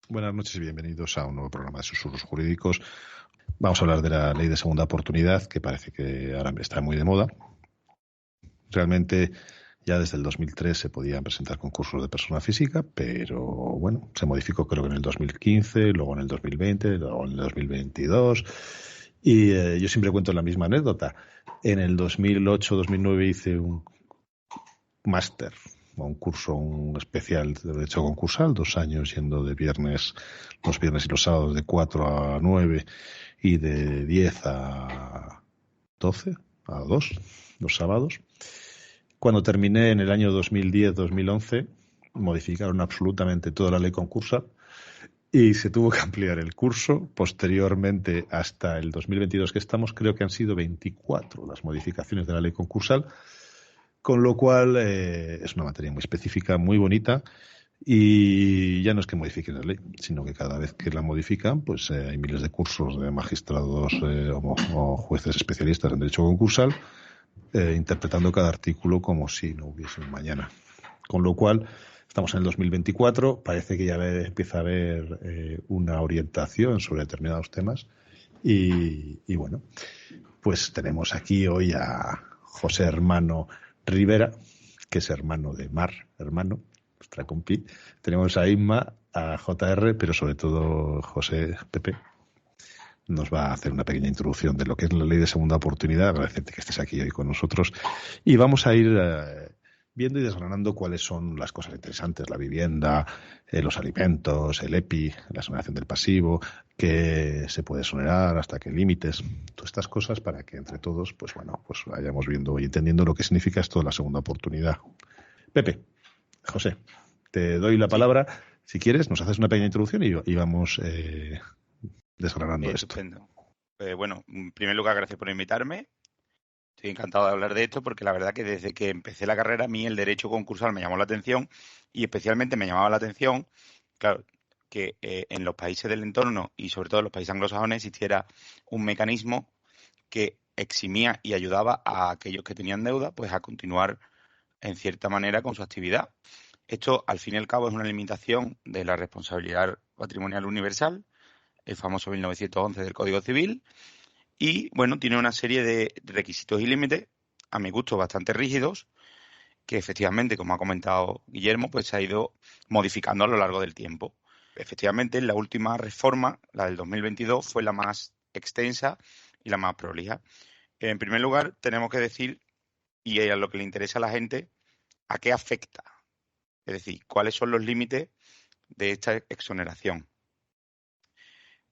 Buenas noches y bienvenidos a un nuevo programa de Susurros Jurídicos. Vamos a hablar de la ley de segunda oportunidad, que parece que ahora está muy de moda. Realmente ya desde el 2003 se podían presentar concursos de persona física, pero bueno, se modificó creo que en el 2015, luego en el 2020, luego en el 2022. Y yo siempre cuento la misma anécdota. En el 2008-2009 hice un máster o un curso, un especial de derecho concursal, 2 años yendo de viernes, los viernes y los sábados de 4 a 9 y de 10 a 12, a 2, los sábados. Cuando terminé en el año 2010-2011, modificaron absolutamente toda la ley concursal y se tuvo que ampliar el curso. Posteriormente, hasta el 2022 que estamos, creo que han sido 24 las modificaciones de la ley concursal, con lo cual es una materia muy específica, muy bonita, y ya no es que modifiquen la ley, sino que cada vez que la modifican, pues hay miles de cursos de magistrados o jueces especialistas en derecho concursal interpretando cada artículo como si no hubiese un mañana. Con lo cual, estamos en el 2024, parece que ya empieza a haber una orientación sobre determinados temas y bueno, pues tenemos aquí hoy a José Hermano Rivera, que es hermano de Mar, hermano, nuestra compi. Tenemos a Inma, a JR, pero sobre todo José Pepe nos va a hacer una pequeña introducción de lo que es la ley de segunda oportunidad. Agradecerte que estés aquí hoy con nosotros. Y vamos a ir viendo y desgranando cuáles son las cosas interesantes, la vivienda, los alimentos, el EPI, la exoneración del pasivo, qué se puede exonerar, hasta qué límites, todas estas cosas para que entre todos, pues bueno, pues vayamos viendo y entendiendo lo que significa esto de la segunda oportunidad. Pepe, José, te doy la Sí, palabra. Si quieres, nos haces una pequeña introducción y vamos desgranando esto. estupendo. Bueno, en primer lugar, gracias por invitarme. Estoy encantado de hablar de esto porque la verdad que desde que empecé la carrera a mí el derecho concursal me llamó la atención y especialmente me llamaba la atención, claro, que en los países del entorno y sobre todo en los países anglosajones existiera un mecanismo que eximía y ayudaba a aquellos que tenían deuda pues a continuar en cierta manera con su actividad. Esto, al fin y al cabo, es una limitación de la responsabilidad patrimonial universal, el famoso 1911 del Código Civil, y bueno, tiene una serie de requisitos y límites, a mi gusto, bastante rígidos, que efectivamente, como ha comentado Guillermo, pues se ha ido modificando a lo largo del tiempo. Efectivamente, la última reforma, la del 2022, fue la más extensa y la más prolija. En primer lugar, tenemos que decir, y a lo que le interesa a la gente, a qué afecta. Es decir, cuáles son los límites de esta exoneración.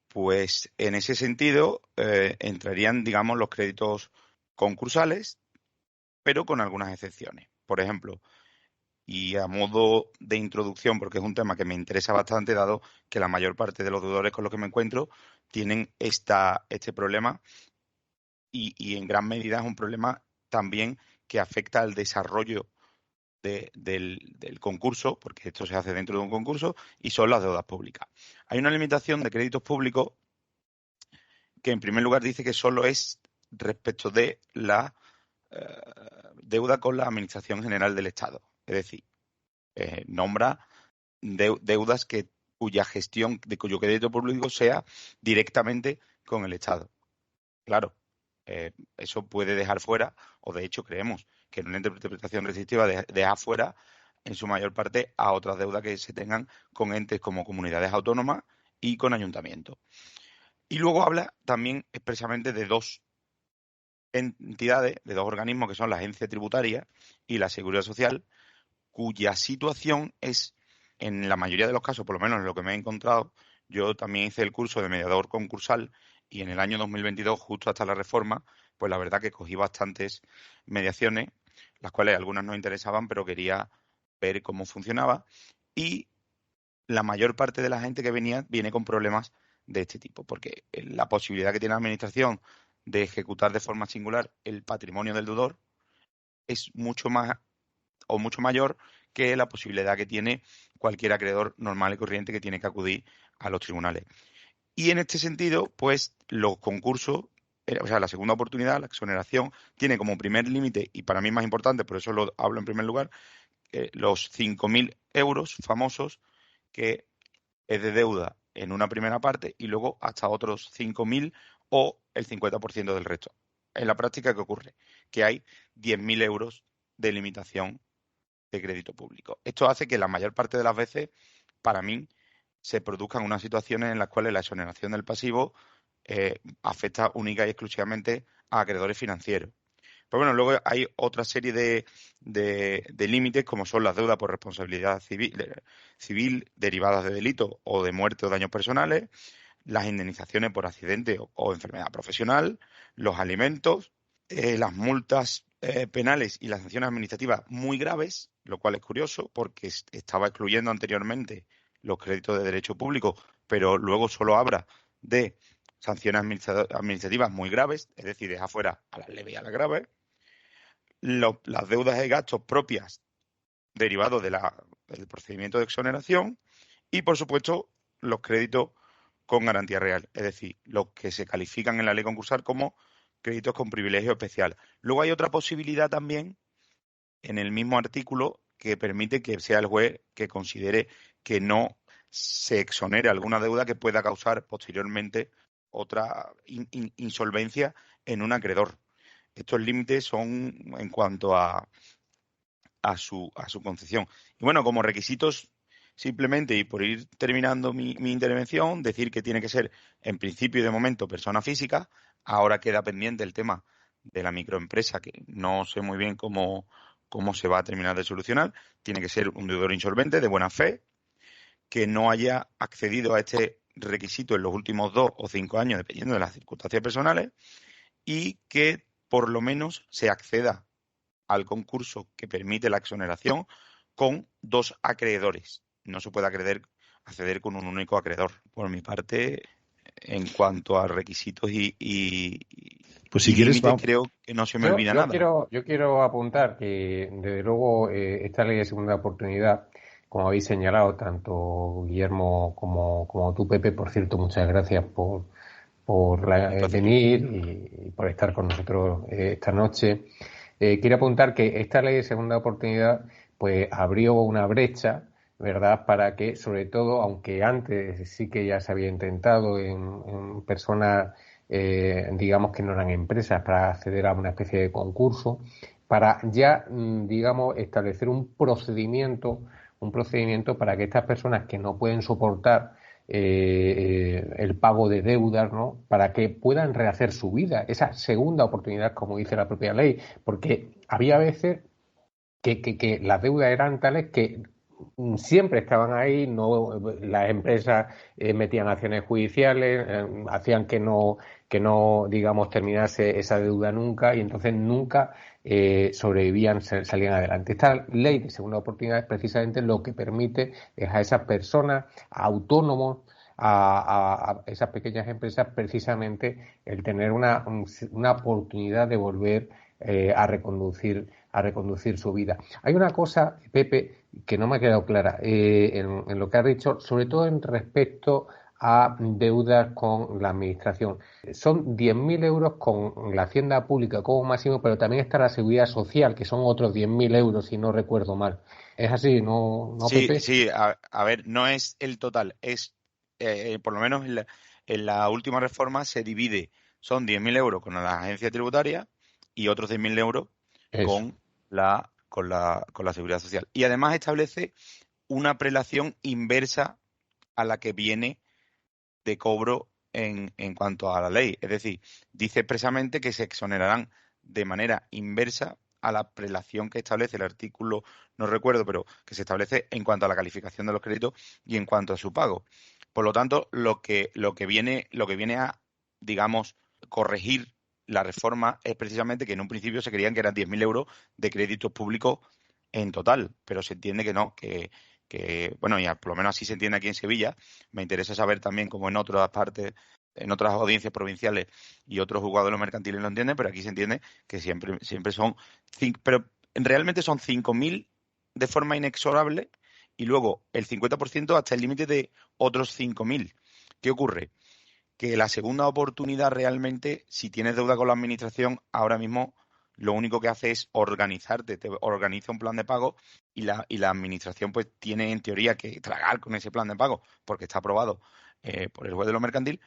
Pues en ese sentido entrarían, digamos, los créditos concursales, pero con algunas excepciones. Por ejemplo, y a modo de introducción, porque es un tema que me interesa bastante, dado que la mayor parte de los deudores con los que me encuentro tienen este problema y en gran medida es un problema también que afecta al desarrollo del concurso, porque esto se hace dentro de un concurso, y son las deudas públicas. Hay una limitación de créditos públicos que en primer lugar dice que solo es respecto de la eh, deuda con la Administración General del Estado. Es decir, nombra deudas cuya gestión, de cuyo crédito público sea directamente con el Estado. Claro, eso puede dejar fuera, o de hecho creemos que en una interpretación restrictiva deja fuera en su mayor parte a otras deudas que se tengan con entes como comunidades autónomas y con ayuntamientos. Y luego habla también expresamente de dos entidades, de dos organismos que son la Agencia Tributaria y la Seguridad Social, cuya situación es, en la mayoría de los casos, por lo menos en lo que me he encontrado, yo también hice el curso de mediador concursal y en el año 2022, justo hasta la reforma, pues la verdad que cogí bastantes mediaciones, las cuales algunas no interesaban, pero quería ver cómo funcionaba y la mayor parte de la gente que venía viene con problemas de este tipo, porque la posibilidad que tiene la administración de ejecutar de forma singular el patrimonio del deudor es mucho más o mucho mayor que la posibilidad que tiene cualquier acreedor normal y corriente que tiene que acudir a los tribunales. Y en este sentido, pues los concursos, o sea, la segunda oportunidad, la exoneración, tiene como primer límite, y para mí más importante, por eso lo hablo en primer lugar, los 5.000 euros famosos que es de deuda en una primera parte y luego hasta otros 5.000 o el 50% del resto. En la práctica, ¿qué ocurre? Que hay 10.000 euros de limitación de crédito público. Esto hace que la mayor parte de las veces, para mí, se produzcan unas situaciones en las cuales la exoneración del pasivo afecta única y exclusivamente a acreedores financieros. Pero bueno, luego hay otra serie de límites, como son las deudas por responsabilidad civil derivadas de delitos o de muerte o daños personales, las indemnizaciones por accidente o enfermedad profesional, los alimentos, las multas penales y las sanciones administrativas muy graves, lo cual es curioso porque estaba excluyendo anteriormente los créditos de derecho público, pero luego solo habla de sanciones administrativas muy graves, es decir, deja fuera a las leves y a las graves, las deudas y gastos propias derivados del procedimiento de exoneración y, por supuesto, los créditos con garantía real, es decir, los que se califican en la ley concursal como créditos con privilegio especial. Luego hay otra posibilidad también en el mismo artículo que permite que sea el juez que considere que no se exonere alguna deuda que pueda causar posteriormente otra insolvencia en un acreedor. Estos límites son en cuanto a su concesión. Y bueno, como requisitos, simplemente, y por ir terminando mi intervención, decir que tiene que ser, en principio y de momento, persona física. Ahora queda pendiente el tema de la microempresa, que no sé muy bien cómo se va a terminar de solucionar. Tiene que ser un deudor insolvente, de buena fe, que no haya accedido a este requisito en los últimos 2 o 5 años, dependiendo de las circunstancias personales, y que por lo menos se acceda al concurso que permite la exoneración con 2 acreedores. No se puede acceder con un único acreedor. Por mi parte, en cuanto a requisitos Pues si y quieres, límites, vamos. creo que no se me Yo, olvida yo nada. quiero, yo quiero apuntar que, desde luego, esta ley de segunda oportunidad, como habéis señalado, tanto Guillermo como tú, Pepe, por cierto, muchas gracias por Un placer. venir y por estar con nosotros esta noche. Quiero apuntar que esta ley de segunda oportunidad pues abrió una brecha, ¿verdad? Para que, sobre todo, aunque antes sí que ya se había intentado en personas, digamos que no eran empresas, para acceder a una especie de concurso, para ya, digamos, establecer un procedimiento para que estas personas que no pueden soportar el pago de deudas, ¿no? Para que puedan rehacer su vida, esa segunda oportunidad, como dice la propia ley, porque había veces que las deudas eran tales que siempre estaban ahí, no, las empresas metían acciones judiciales, hacían que no, digamos, terminase esa deuda nunca y entonces nunca sobrevivían, salían adelante. Esta ley de segunda oportunidad es precisamente lo que permite es a esas personas, a autónomos, a esas pequeñas empresas, precisamente el tener una oportunidad de volver a reconducir su vida. Hay una cosa, Pepe, que no me ha quedado clara en lo que has dicho, sobre todo en respecto a deudas con la administración. Son 10.000 euros con la Hacienda Pública como máximo, pero también está la Seguridad Social, que son otros 10.000 euros, si no recuerdo mal. ¿Es así, no, Sí, Pepe? sí, a ver, no es el total, es por lo menos en la última reforma se divide, son 10.000 euros con la agencia tributaria y otros 10.000 euros Eso. con la seguridad social. Y además establece una prelación inversa a la que viene de cobro en cuanto a la ley. Es decir, dice expresamente que se exonerarán de manera inversa a la prelación que establece el artículo, no recuerdo, pero que se establece en cuanto a la calificación de los créditos y en cuanto a su pago. Por lo tanto, lo que viene a, digamos, corregir la reforma es precisamente que en un principio se creían que eran 10.000 euros de créditos públicos en total, pero se entiende que no, bueno, y por lo menos así se entiende aquí en Sevilla. Me interesa saber también cómo en otras partes, en otras audiencias provinciales y otros juzgados mercantiles lo entienden, pero aquí se entiende que siempre son, pero realmente son 5.000 de forma inexorable y luego el 50% hasta el límite de otros 5.000. ¿Qué ocurre? Que la segunda oportunidad realmente, si tienes deuda con la administración, ahora mismo lo único que hace es organizarte, te organiza un plan de pago y la administración pues tiene en teoría que tragar con ese plan de pago porque está aprobado por el juez de lo mercantil,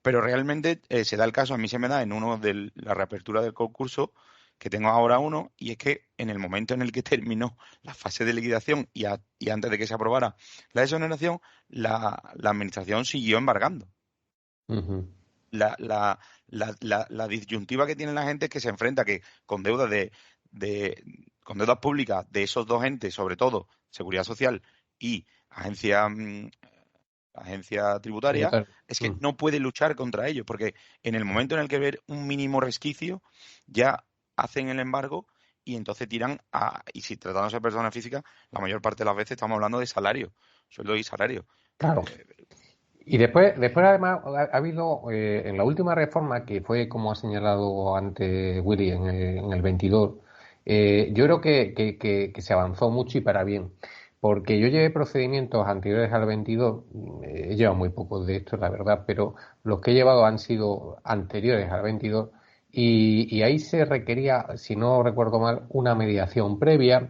pero realmente se da el caso, a mí se me da en uno de la reapertura del concurso, que tengo ahora uno, y es que en el momento en el que terminó la fase de liquidación y antes de que se aprobara la exoneración, la administración siguió embargando. Ujú. La disyuntiva que tiene la gente es que se enfrenta que con deudas con deudas públicas de esos dos entes, sobre todo Seguridad Social y agencia tributaria, es que no puede luchar contra ellos, porque en el momento en el que ver un mínimo resquicio, ya hacen el embargo y entonces tiran y si tratándose de personas físicas, la mayor parte de las veces estamos hablando de salario, sueldo y salario. Claro. Y después además ha habido, en la última reforma, que fue como ha señalado antes Willy en el 22, yo creo que se avanzó mucho y para bien. Porque yo llevé procedimientos anteriores al 22, he llevado muy pocos de estos, la verdad, pero los que he llevado han sido anteriores al 22 y ahí se requería, si no recuerdo mal, una mediación previa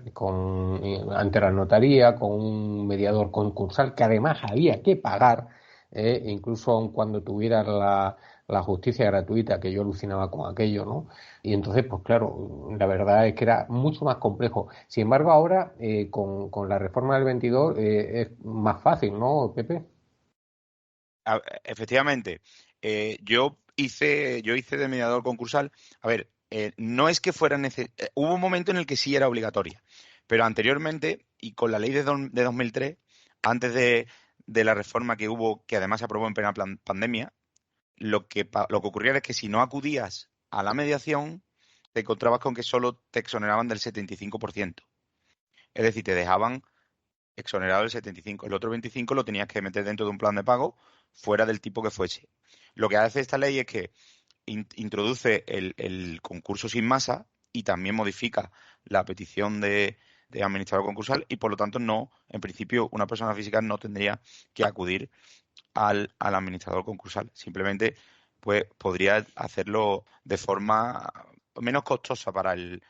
ante la notaría, con un mediador concursal que además había que pagar, incluso aun cuando tuviera la justicia gratuita, que yo alucinaba con aquello, ¿no? Y entonces, pues claro, la verdad es que era mucho más complejo. Sin embargo, ahora, con la reforma del 22, es más fácil, ¿no, Pepe? Efectivamente, yo hice de mediador concursal. A ver, no es que fuera necesario. Hubo un momento en el que sí era obligatoria, pero anteriormente, y con la ley de 2003, antes de la reforma que hubo, que además se aprobó en plena pandemia, lo que ocurría es que si no acudías a la mediación, te encontrabas con que solo te exoneraban del 75%. Es decir, te dejaban exonerado el 75%. El otro 25% lo tenías que meter dentro de un plan de pago fuera del tipo que fuese. Lo que hace esta ley es que introduce el concurso sin masa y también modifica la petición de administrador concursal y por lo tanto no, en principio, una persona física no tendría que acudir al administrador concursal. Simplemente pues podría hacerlo de forma menos costosa para el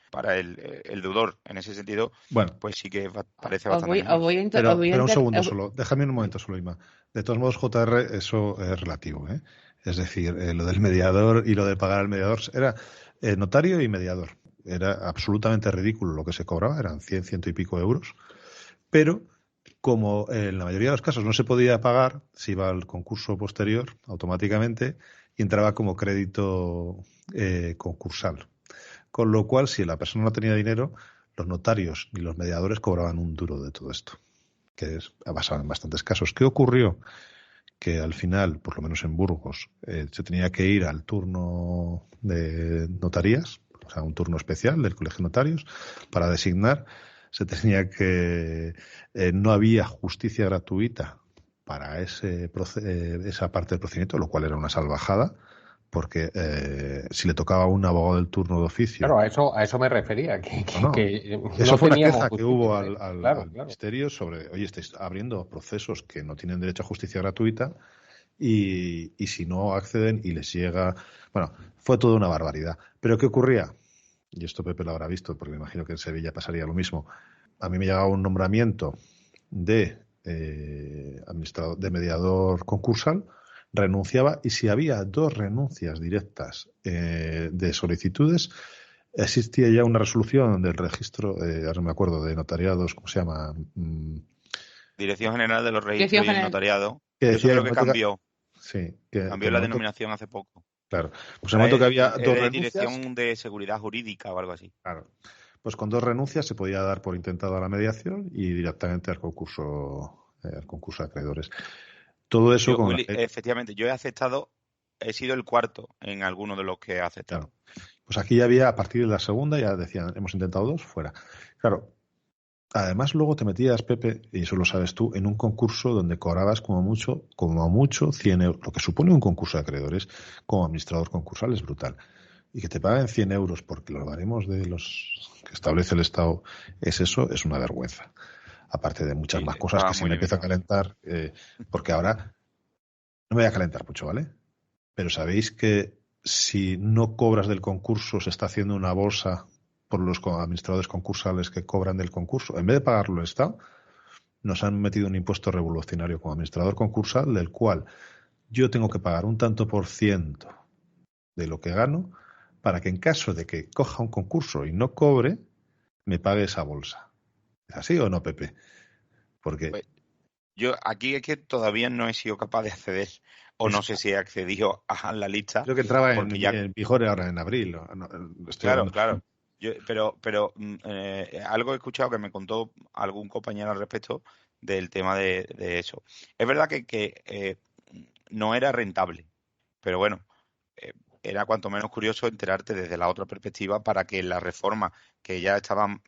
deudor. En ese sentido, Bueno, pues sí que parece Os bastante mejor. Pero un segundo solo, déjame un momento solo, Ima. De todos modos, JR, eso es relativo, ¿eh? Es decir, lo del mediador y lo de pagar al mediador era notario y mediador. Era absolutamente ridículo lo que se cobraba, eran 100, ciento y pico euros. Pero como en la mayoría de los casos no se podía pagar, se iba al concurso posterior automáticamente y entraba como crédito concursal. Con lo cual, si la persona no tenía dinero, los notarios ni los mediadores cobraban un duro de todo esto, que ha pasado en bastantes casos. ¿Qué ocurrió? Que al final, por lo menos en Burgos, se tenía que ir al turno de notarías, o sea, un turno especial del Colegio de Notarios, para designar. Se tenía que... no había justicia gratuita para esa parte del procedimiento, lo cual era una salvajada, porque si le tocaba a un abogado del turno de oficio... Claro, a eso me refería. Que eso no fue una teníamos queja que hubo justicia, al Ministerio sobre, oye, estáis abriendo procesos que no tienen derecho a justicia gratuita y si no acceden y les llega... Bueno, fue toda una barbaridad. ¿Pero qué ocurría? Y esto Pepe lo habrá visto, porque me imagino que en Sevilla pasaría lo mismo. A mí me llegaba un nombramiento de administrador, de mediador concursal, renunciaba y si había 2 renuncias directas de solicitudes, existía ya una resolución del registro, ahora no me acuerdo, de notariados, ¿cómo se llama? Dirección General de los Registros y el Notariado. Que Eso creo que cambió. Sí, cambió la denominación hace poco. Claro. Pues en el momento que había 2 renuncias... Dirección de Seguridad Jurídica o algo así. Claro. Pues con 2 renuncias se podía dar por intentada la mediación y directamente al concurso de acreedores. Todo eso efectivamente, yo he sido el cuarto en alguno de los que he aceptado. Claro. Pues aquí ya había, a partir de la segunda, ya decían, hemos intentado 2, fuera. Claro, además luego te metías, Pepe, y eso lo sabes tú, en un concurso donde cobrabas como mucho 100 euros, lo que supone un concurso de acreedores como administrador concursal es brutal. Y que te paguen 100 euros porque los baremos de los que establece el Estado es una vergüenza. Aparte de muchas más cosas que se me empieza a calentar, porque ahora no me voy a calentar mucho, ¿vale? Pero sabéis que si no cobras del concurso se está haciendo una bolsa por los administradores concursales que cobran del concurso, en vez de pagarlo el Estado, nos han metido un impuesto revolucionario como administrador concursal, del cual yo tengo que pagar un tanto por ciento de lo que gano para que en caso de que coja un concurso y no cobre, me pague esa bolsa. ¿Es así o no, Pepe? Porque Pues, yo aquí es que todavía no he sido capaz de acceder, o no sé si he accedido a la lista, creo que entraba porque ya, en vigor ahora en abril. Estoy claro, hablando. claro. Pero algo he escuchado que me contó algún compañero al respecto del tema de eso. Es verdad que no era rentable, pero bueno, era cuanto menos curioso enterarte desde la otra perspectiva para que la reforma que ya estaba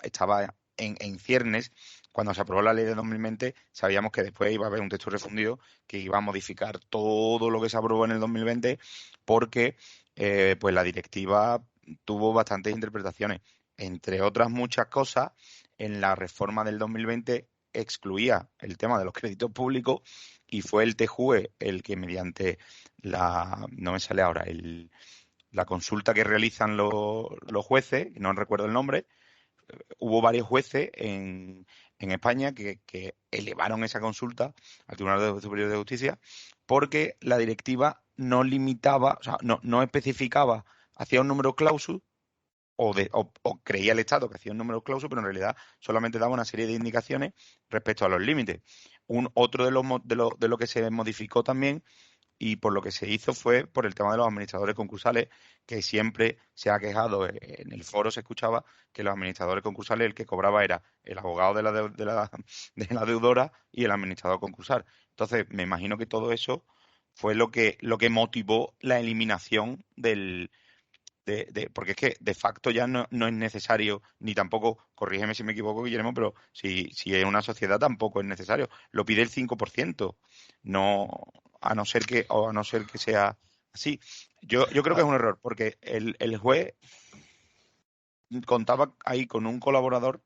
en ciernes, cuando se aprobó la ley de 2020, sabíamos que después iba a haber un texto refundido que iba a modificar todo lo que se aprobó en el 2020 porque pues la directiva tuvo bastantes interpretaciones. Entre otras muchas cosas, en la reforma del 2020 excluía el tema de los créditos públicos y fue el TJUE el que mediante no me sale ahora, la consulta que realizan los jueces, no recuerdo el nombre, hubo varios jueces en España que elevaron esa consulta al Tribunal Superior de Justicia porque la directiva no limitaba, o sea, no especificaba, hacía un número clausus o creía el Estado que hacía un número clausus, pero en realidad solamente daba una serie de indicaciones respecto a los límites. Otro de lo que se modificó también y por lo que se hizo fue por el tema de los administradores concursales, que siempre se ha quejado, en el foro se escuchaba que los administradores concursales el que cobraba era el abogado de la deudora y el administrador concursal. Entonces, me imagino que todo eso fue lo que motivó la eliminación porque es que de facto ya no es necesario, ni tampoco, corrígeme si me equivoco, Guillermo, pero si es una sociedad tampoco es necesario. Lo pide el 5%, no, a no ser que sea así. Yo creo que es un error, porque el juez contaba ahí con un colaborador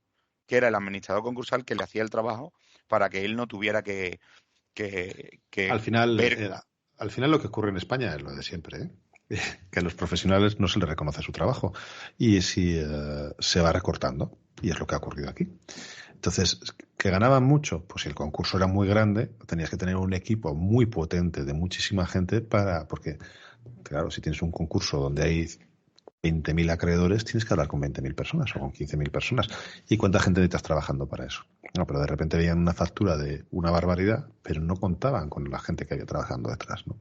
que era el administrador concursal que le hacía el trabajo para que él no tuviera que Al final, ver. al final lo que ocurre en España es lo de siempre, ¿eh? Que a los profesionales no se les reconoce su trabajo y si se va recortando, y es lo que ha ocurrido aquí. Entonces, ¿que ganaban mucho? Pues si el concurso era muy grande, tenías que tener un equipo muy potente de muchísima gente porque, claro, si tienes un concurso donde hay 20.000 acreedores, tienes que hablar con 20.000 personas o con 15.000 personas. ¿Y cuánta gente necesitas trabajando para eso? No, pero de repente veían una factura de una barbaridad, pero no contaban con la gente que había trabajando detrás, ¿no?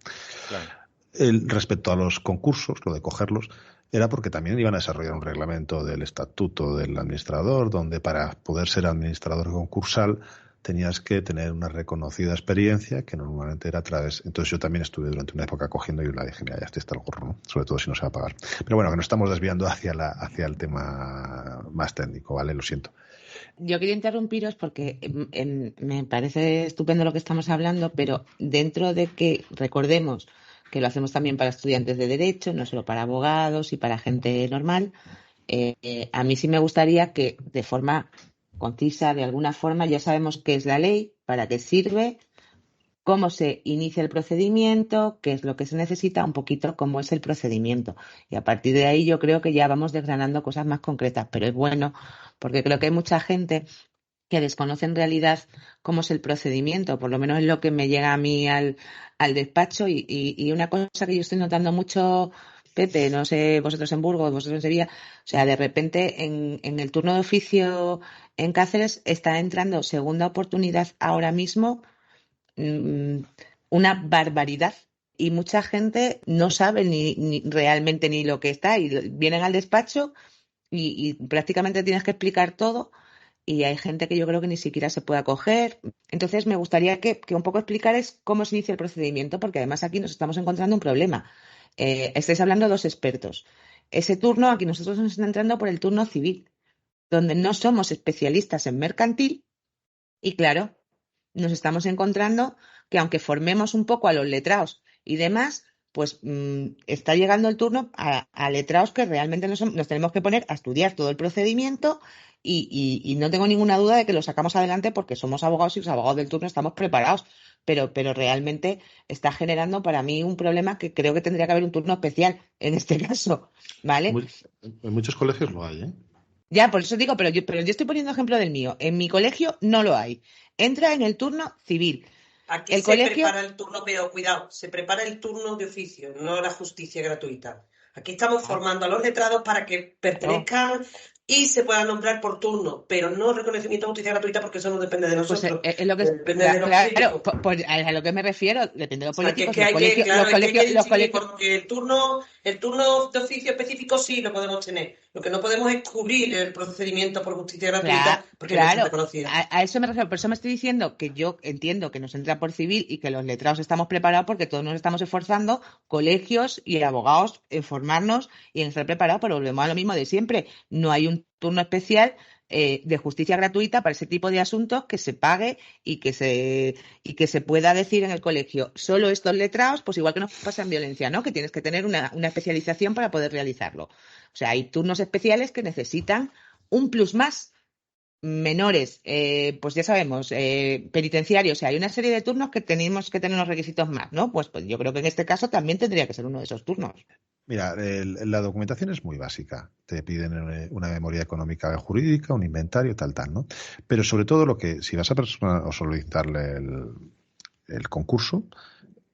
Claro. Respecto a los concursos, lo de cogerlos, era porque también iban a desarrollar un reglamento del estatuto del administrador, donde para poder ser administrador concursal tenías que tener una reconocida experiencia que normalmente era a través. Entonces yo también estuve durante una época cogiendo y la dije, mira, ya está el gorro, ¿no? Sobre todo si no se va a pagar. Pero bueno, que nos estamos desviando hacia el tema más técnico, ¿vale? Lo siento. Yo quería interrumpiros porque me parece estupendo lo que estamos hablando, pero dentro de que recordemos que lo hacemos también para estudiantes de Derecho, no solo para abogados y para gente normal, a mí sí me gustaría que de forma concisa, de alguna forma, ya sabemos qué es la ley, para qué sirve, cómo se inicia el procedimiento, qué es lo que se necesita, un poquito cómo es el procedimiento. Y a partir de ahí yo creo que ya vamos desgranando cosas más concretas, pero es bueno porque creo que hay mucha gente que desconoce en realidad cómo es el procedimiento, por lo menos es lo que me llega a mí al despacho y una cosa que yo estoy notando mucho, Pepe, no sé, vosotros en Burgos, vosotros en Sevilla, o sea, de repente en el turno de oficio en Cáceres está entrando segunda oportunidad ahora mismo, una barbaridad. Y mucha gente no sabe ni realmente ni lo que está y vienen al despacho y prácticamente tienes que explicar todo y hay gente que yo creo que ni siquiera se puede acoger. Entonces me gustaría que un poco explicarais cómo se inicia el procedimiento, porque además aquí nos estamos encontrando un problema. Estáis hablando de dos expertos. Ese turno, aquí nosotros nos estamos entrando por el turno civil, donde no somos especialistas en mercantil y claro, nos estamos encontrando que aunque formemos un poco a los letrados y demás, pues está llegando el turno a letrados que realmente nos tenemos que poner a estudiar todo el procedimiento y no tengo ninguna duda de que lo sacamos adelante porque somos abogados y los abogados del turno estamos preparados, pero realmente está generando para mí un problema que creo que tendría que haber un turno especial en este caso, ¿vale? En muchos colegios lo hay, ¿eh? Ya, por eso digo, pero yo estoy poniendo ejemplo del mío. En mi colegio no lo hay. Entra en el turno civil. Aquí El se colegio, prepara el turno, pero cuidado, se prepara el turno de oficio, no la justicia gratuita. Aquí estamos formando a los letrados para que pertenezcan y se puedan nombrar por turno, pero no reconocimiento de justicia gratuita porque eso no depende de pues nosotros, es lo que depende de los claro, políticos. pues a lo que me refiero, depende de los O sea, que es políticos, que los hay que, colegios, claro, es que hay que los distinguir, colegios, porque el turno de oficio específico sí lo podemos tener. Lo que no podemos es cubrir el procedimiento por justicia gratuita porque no está claro, reconocida. a eso me refiero, por eso me estoy diciendo que yo entiendo que nos entra por civil y que los letrados estamos preparados porque todos nos estamos esforzando, colegios y abogados, en formarnos y en estar preparados, pero volvemos a lo mismo de siempre. No hay un turno especial de justicia gratuita para ese tipo de asuntos que se pague y que se pueda decir en el colegio. Solo estos letrados, pues igual que nos pasa en violencia, ¿no? Que tienes que tener una especialización para poder realizarlo. O sea, hay turnos especiales que necesitan un plus más. Menores, pues ya sabemos, penitenciarios, o sea, hay una serie de turnos que tenemos que tener unos requisitos más, ¿no? Pues yo creo que en este caso también tendría que ser uno de esos turnos. Mira, la documentación es muy básica. Te piden una memoria económica jurídica, un inventario, tal, ¿no? Pero sobre todo si vas a personar o solicitarle el concurso,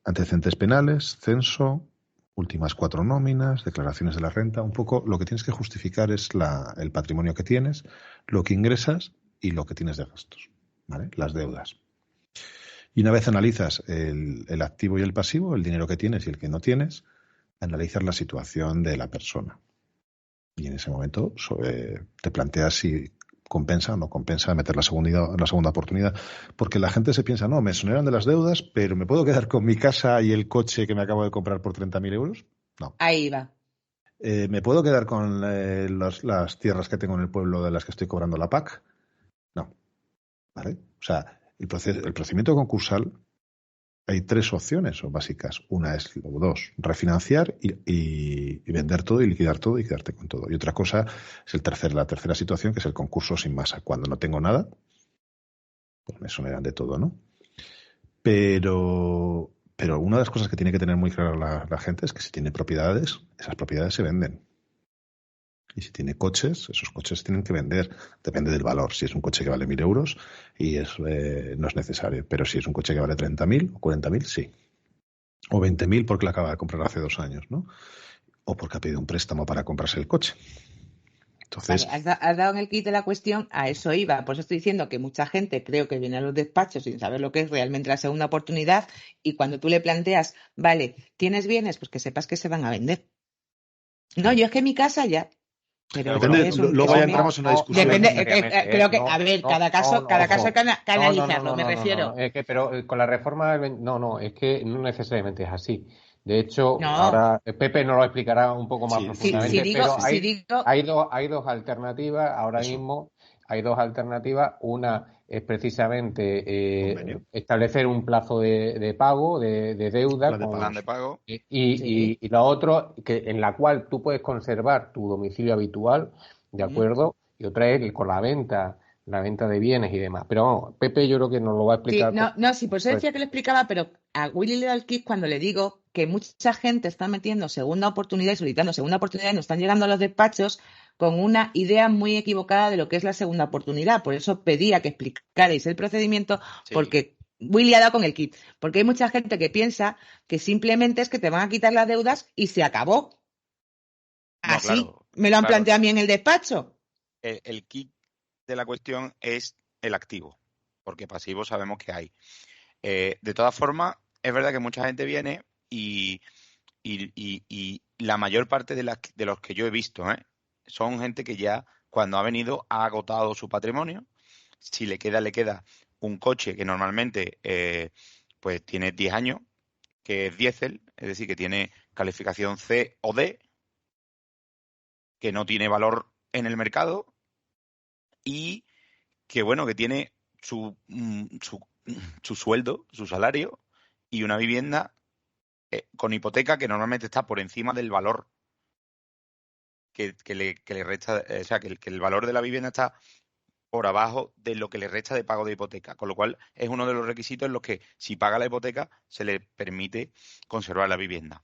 antecedentes penales, censo, últimas 4 nóminas, declaraciones de la renta, un poco lo que tienes que justificar es el patrimonio que tienes, lo que ingresas y lo que tienes de gastos, ¿vale? Las deudas. Y una vez analizas el activo y el pasivo, el dinero que tienes y el que no tienes, analizar la situación de la persona. Y en ese momento te planteas si compensa o no compensa meter la segunda oportunidad. Porque la gente se piensa, no, me exoneran de las deudas, pero ¿me puedo quedar con mi casa y el coche que me acabo de comprar por 30.000 euros? No. Ahí va. ¿Me puedo quedar con las tierras que tengo en el pueblo de las que estoy cobrando la PAC? No. ¿Vale? O sea, el procedimiento concursal hay 3 opciones o básicas. Una es, o 2, refinanciar y vender todo y liquidar todo y quedarte con todo. Y otra cosa es la tercera situación, que es el concurso sin masa. Cuando no tengo nada, pues me exoneran de todo, ¿no? Pero una de las cosas que tiene que tener muy clara la gente es que si tiene propiedades, esas propiedades se venden. Y si tiene coches, esos coches se tienen que vender. Depende del valor. Si es un coche que vale 1.000 euros y no es necesario. Pero si es un coche que vale 30.000 o 40.000, sí. O 20.000 porque lo acaba de comprar hace 2 años, ¿no? O porque ha pedido un préstamo para comprarse el coche. Entonces, Vale, has dado en el kit de la cuestión, a eso iba. Por eso estoy diciendo que mucha gente creo que viene a los despachos sin saber lo que es realmente la segunda oportunidad y cuando tú le planteas, vale, ¿tienes bienes? Pues que sepas que se van a vender. No, yo es que mi casa ya. Pero depende, luego ya entramos en una discusión. Depende, creo que, no, a ver, no, cada caso no, hay ojo. que analizarlo, me refiero. Es que, pero con la reforma no, es que no necesariamente es así. De hecho, No. ahora Pepe nos lo explicará un poco más Sí, profundamente, digo, pero hay dos alternativas ahora mismo. Hay 2 alternativas. Una es precisamente establecer un plazo de pago, de deuda. Plan de pago. Y la otra, en la cual tú puedes conservar tu domicilio habitual, ¿de acuerdo? Y otra es que con la venta de bienes y demás. Pero vamos, Pepe yo creo que nos lo va a explicar. Sí, por eso decía que le explicaba, pero a Willy le da el kit cuando le digo que mucha gente está metiendo segunda oportunidad y solicitando segunda oportunidad y nos están llegando a los despachos con una idea muy equivocada de lo que es la segunda oportunidad. Por eso pedía que explicarais el procedimiento, porque Willy ha dado con el kit. Porque hay mucha gente que piensa que simplemente es que te van a quitar las deudas y se acabó. Así me lo han planteado a mí en el despacho. El kit de la cuestión es el activo, porque pasivo sabemos que hay. De todas formas, es verdad que mucha gente viene y la mayor parte de los que yo he visto son gente que ya cuando ha venido ha agotado su patrimonio. Si le queda un coche que normalmente pues tiene 10 años, que es diésel, es decir, que tiene calificación C o D, que no tiene valor en el mercado y que bueno, que tiene su sueldo, su salario y una vivienda con hipoteca que normalmente está por encima del valor que le resta, o sea, que el valor de la vivienda está por abajo de lo que le resta de pago de hipoteca, con lo cual es uno de los requisitos en los que si paga la hipoteca se le permite conservar la vivienda.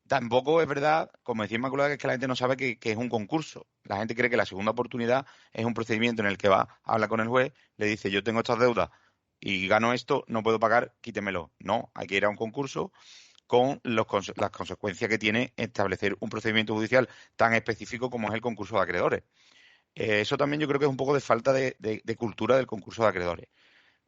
Tampoco es verdad, como decía Inmaculada, que es que la gente no sabe que es un concurso. La gente cree que la segunda oportunidad es un procedimiento en el que va, habla con el juez, le dice, yo tengo estas deudas y gano esto, no puedo pagar, quítemelo. No, hay que ir a un concurso con las consecuencias que tiene establecer un procedimiento judicial tan específico como es el concurso de acreedores. Eso también yo creo que es un poco de falta de cultura del concurso de acreedores.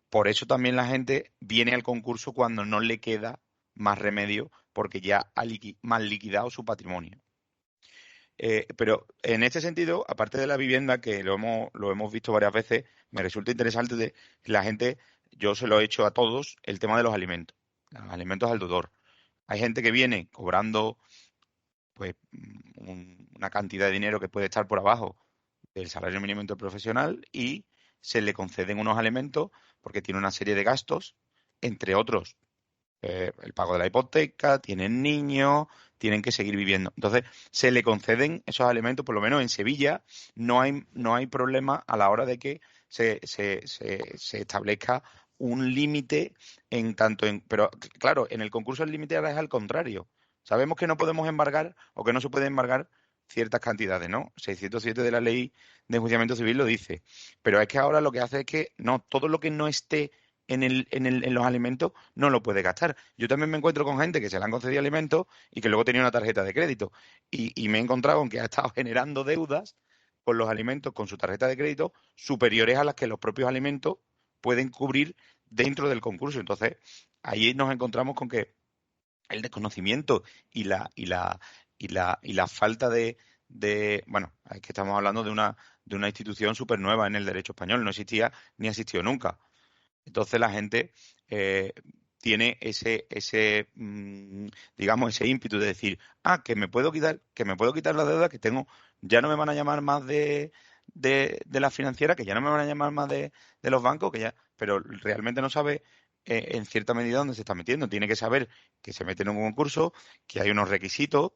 Por eso también la gente viene al concurso cuando no le queda más remedio porque ya ha mal liquidado su patrimonio. Pero en este sentido, aparte de la vivienda, que lo hemos visto varias veces, me resulta interesante de la gente, yo se lo he hecho a todos, el tema de los alimentos al deudor. Hay gente que viene cobrando pues una cantidad de dinero que puede estar por abajo del salario mínimo interprofesional y se le conceden unos alimentos porque tiene una serie de gastos, entre otros el pago de la hipoteca, tienen niños, tienen que seguir viviendo. Entonces, se le conceden esos alimentos, por lo menos en Sevilla, no hay problema a la hora de que se establezca un límite pero claro, en el concurso el límite ahora es al contrario. Sabemos que no podemos embargar o que no se puede embargar ciertas cantidades, ¿no? 607 de la Ley de Enjuiciamiento Civil lo dice. Pero es que ahora lo que hace es que no, todo lo que no esté en los alimentos no lo puede gastar. Yo también me encuentro con gente que se le han concedido alimentos y que luego tenía una tarjeta de crédito. Y me he encontrado con que ha estado generando deudas con los alimentos, con su tarjeta de crédito, superiores a las que los propios alimentos pueden cubrir dentro del concurso. Entonces, ahí nos encontramos con que el desconocimiento y la falta bueno, es que estamos hablando de una institución súper nueva en el derecho español, no existía ni ha existido nunca. Entonces la gente tiene digamos, ese ímpetu de decir, que me puedo quitar la deuda que tengo, ya no me van a llamar más de la financiera, que ya no me van a llamar más de los bancos, pero realmente no sabe en cierta medida dónde se está metiendo. Tiene que saber que se mete en un concurso, que hay unos requisitos,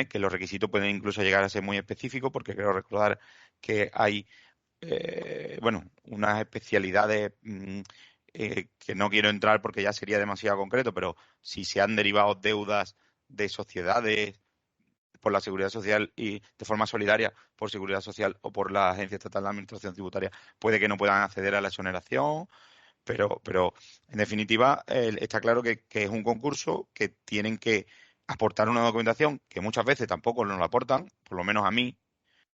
que los requisitos pueden incluso llegar a ser muy específicos, porque quiero recordar que hay bueno, unas especialidades que no quiero entrar porque ya sería demasiado concreto, pero si se han derivado deudas de sociedades por la Seguridad Social y de forma solidaria por Seguridad Social o por la Agencia Estatal de Administración Tributaria, puede que no puedan acceder a la exoneración, pero en definitiva está claro que es un concurso que tienen que aportar una documentación que muchas veces tampoco nos la aportan, por lo menos a mí,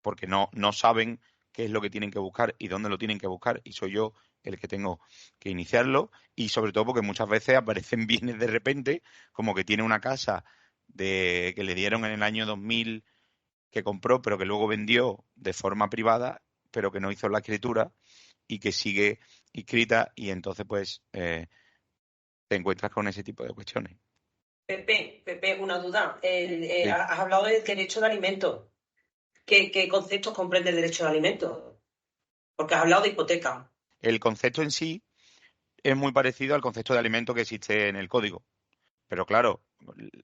porque no saben qué es lo que tienen que buscar y dónde lo tienen que buscar, y soy yo el que tengo que iniciarlo, y sobre todo porque muchas veces aparecen bienes de repente, como que tiene una casa que le dieron en el año 2000 que compró, pero que luego vendió de forma privada, pero que no hizo la escritura y que sigue inscrita, y entonces pues te encuentras con ese tipo de cuestiones. Pepe, una duda. Sí. Has hablado del derecho de alimentos. ¿Qué conceptos comprende el derecho de alimentos? Porque has hablado de hipoteca. El concepto en sí es muy parecido al concepto de alimento que existe en el código. Pero claro,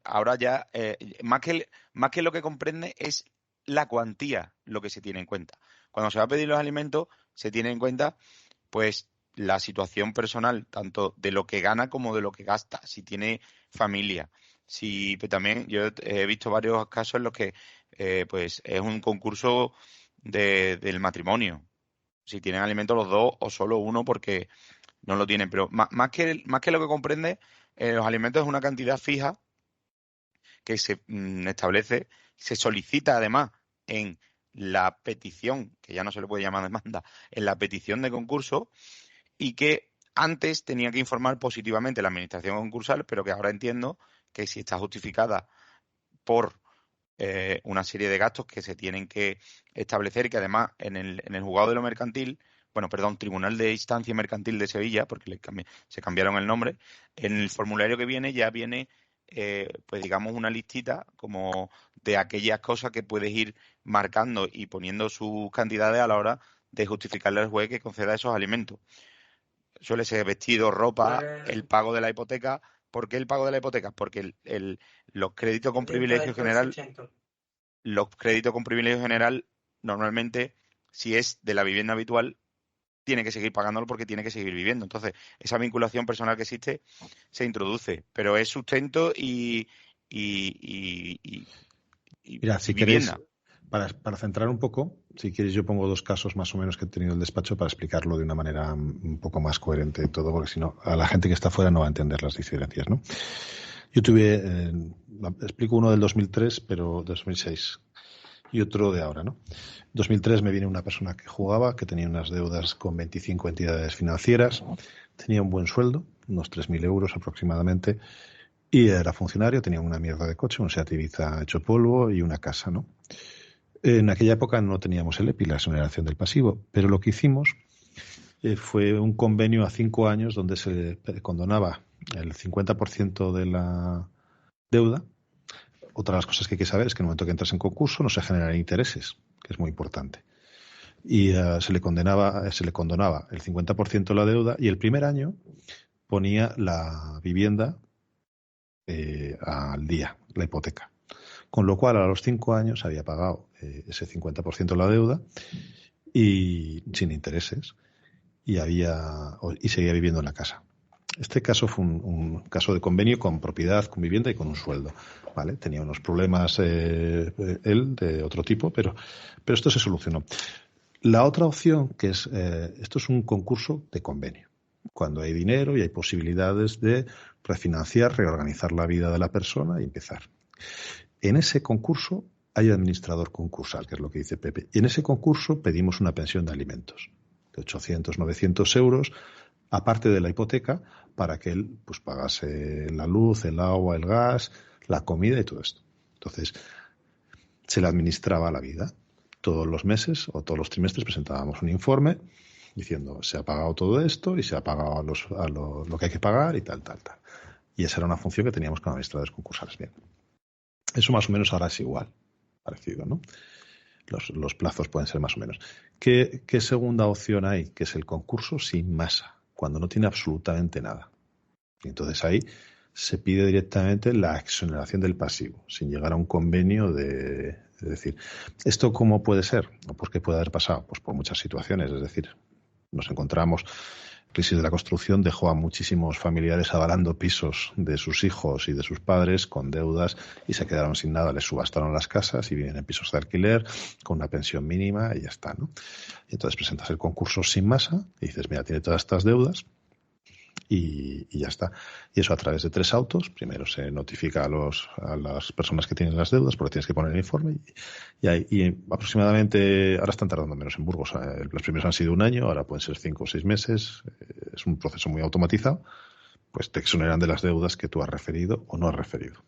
ahora ya, más que lo que comprende es la cuantía lo que se tiene en cuenta. Cuando se va a pedir los alimentos, se tiene en cuenta, pues, la situación personal, tanto de lo que gana como de lo que gasta, si tiene familia. Pues también yo he visto varios casos en los que, pues, es un concurso del matrimonio. Si tienen alimentos los dos o solo uno porque no lo tienen. Pero más que lo que comprende, los alimentos es una cantidad fija que se establece, se solicita además en la petición, que ya no se le puede llamar demanda, en la petición de concurso, y que antes tenía que informar positivamente la administración concursal, pero que ahora entiendo que si está justificada por una serie de gastos que se tienen que establecer y que además en el juzgado de lo mercantil, bueno, perdón, Tribunal de Instancia Mercantil de Sevilla, porque se cambiaron el nombre, en el formulario que viene ya viene, pues digamos, una listita como de aquellas cosas que puedes ir marcando y poniendo sus cantidades a la hora de justificarle al juez que conceda esos alimentos. Suele ser vestido, ropa, el pago de la hipoteca. ¿Por qué el pago de la hipoteca? Porque los créditos con privilegio general, normalmente, si es de la vivienda habitual, tiene que seguir pagándolo porque tiene que seguir viviendo. Entonces, esa vinculación personal que existe se introduce, pero es sustento y y Mira, si vivienda. queréis, para centrar un poco, si queréis yo pongo 2 casos más o menos que he tenido el despacho para explicarlo de una manera un poco más coherente de todo, porque si no, a la gente que está fuera no va a entender las diferencias, ¿no? Yo tuve, explico uno del 2003, pero 2006, y otro de ahora, ¿no? 2003 me viene una persona que jugaba, que tenía unas deudas con 25 entidades financieras, tenía un buen sueldo, unos 3.000 euros aproximadamente, y era funcionario, tenía una mierda de coche, un Seat Ibiza hecho polvo y una casa, ¿no? En aquella época no teníamos el EPI, la exoneración del pasivo, pero lo que hicimos fue un convenio a 5 años donde se condonaba el 50% de la deuda. Otra de las cosas que hay que saber es que en el momento que entras en concurso no se generan intereses, que es muy importante. Y se le condonaba el 50% de la deuda y el primer año ponía la vivienda al día, la hipoteca. Con lo cual, a los 5 años había pagado ese 50% de la deuda y sin intereses y seguía viviendo en la casa. Este caso fue un caso de convenio con propiedad, con vivienda y con un sueldo. ¿Vale? Tenía unos problemas él de otro tipo, pero esto se solucionó. La otra opción, que es, esto es un concurso de convenio. Cuando hay dinero y hay posibilidades de refinanciar, reorganizar la vida de la persona y empezar. En ese concurso hay administrador concursal, que es lo que dice Pepe. Y en ese concurso pedimos una pensión de alimentos de 800, 900 euros, aparte de la hipoteca, para que él pues pagase la luz, el agua, el gas, la comida y todo esto. Entonces, se le administraba la vida. Todos los meses o todos los trimestres presentábamos un informe diciendo se ha pagado todo esto y se ha pagado lo que hay que pagar y tal. Y esa era una función que teníamos con administradores concursales. Bien. Eso más o menos ahora es igual, parecido, ¿no? Los plazos pueden ser más o menos. ¿Qué segunda opción hay? Que es el concurso sin masa, cuando no tiene absolutamente nada. Y entonces ahí se pide directamente la exoneración del pasivo, sin llegar a un convenio de... Es decir, ¿esto cómo puede ser? ¿O por qué puede haber pasado? Pues por muchas situaciones. Es decir, nos encontramos... crisis de la construcción dejó a muchísimos familiares avalando pisos de sus hijos y de sus padres con deudas y se quedaron sin nada, les subastaron las casas y viven en pisos de alquiler con una pensión mínima y ya está, ¿no? Y entonces presentas el concurso sin masa y dices, mira, tiene todas estas deudas y ya está. Y eso a través de 3 autos. Primero se notifica a las personas que tienen las deudas porque tienes que poner el informe y aproximadamente, ahora están tardando menos en Burgos. Los primeros han sido 1 año, ahora pueden ser 5 o 6 meses. Es un proceso muy automatizado. Pues te exoneran de las deudas que tú has referido o no has referido.